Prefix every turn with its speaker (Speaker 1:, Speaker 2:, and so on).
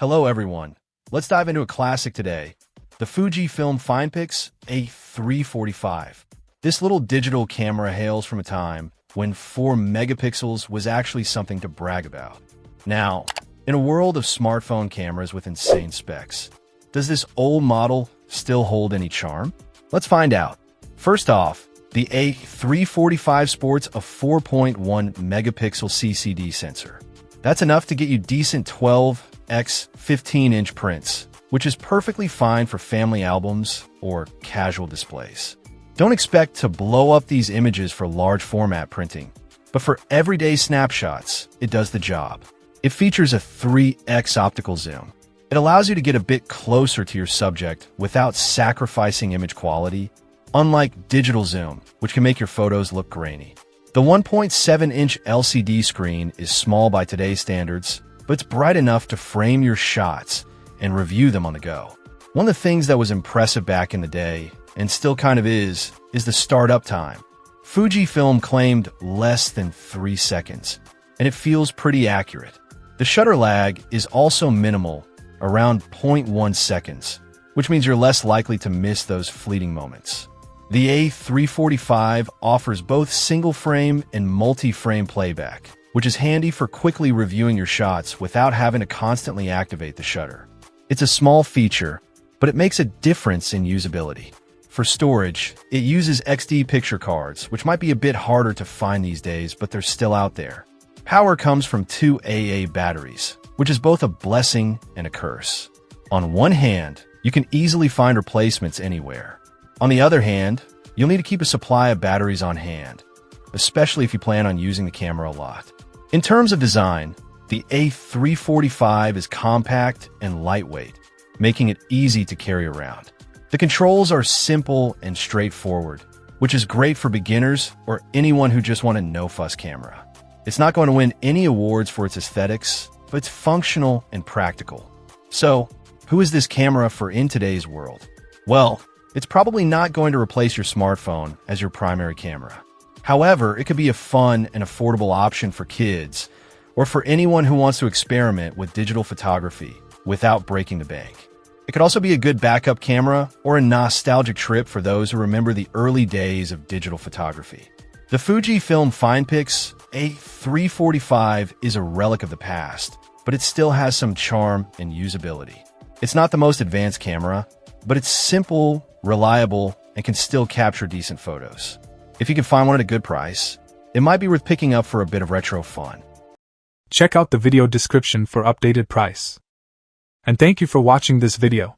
Speaker 1: Hello everyone. Let's dive into a classic today, the Fujifilm Finepix A345. This little digital camera hails from a time when 4 megapixels was actually something to brag about. Now, in a world of smartphone cameras with insane specs, does this old model still hold any charm? Let's find out. First off, the A345 sports a 4.1 megapixel CCD sensor. That's enough to get you decent 12x 15-inch prints, which is perfectly fine for family albums or casual displays. Don't expect to blow up these images for large format printing, but for everyday snapshots, it does the job. It features a 3x optical zoom. It allows you to get a bit closer to your subject without sacrificing image quality, unlike digital zoom, which can make your photos look grainy. The 1.7-inch LCD screen is small by today's standards, but it's bright enough to frame your shots and review them on the go. One of the things that was impressive back in the day, and still kind of is the startup time. Fujifilm claimed less than 3 seconds, and it feels pretty accurate. The shutter lag is also minimal, around 0.1 seconds, which means you're less likely to miss those fleeting moments. The A345 offers both single-frame and multi-frame playback, which is handy for quickly reviewing your shots without having to constantly activate the shutter. It's a small feature, but it makes a difference in usability. For storage, it uses XD picture cards, which might be a bit harder to find these days, but they're still out there. Power comes from 2 AA batteries, which is both a blessing and a curse. On one hand, you can easily find replacements anywhere. On the other hand, you'll need to keep a supply of batteries on hand, especially if you plan on using the camera a lot. In terms of design, the A345 is compact and lightweight, making it easy to carry around. The controls are simple and straightforward, which is great for beginners or anyone who just want a no-fuss camera. It's not going to win any awards for its aesthetics, but it's functional and practical. So, who is this camera for in today's world? Well, it's probably not going to replace your smartphone as your primary camera. However, it could be a fun and affordable option for kids or for anyone who wants to experiment with digital photography without breaking the bank. It could also be a good backup camera or a nostalgic trip for those who remember the early days of digital photography. The Fujifilm Finepix A345 is a relic of the past, but it still has some charm and usability. It's not the most advanced camera, but it's simple, reliable, and can still capture decent photos. If you can find one at a good price, it might be worth picking up for a bit of retro fun.
Speaker 2: Check out the video description for updated price. And thank you for watching this video.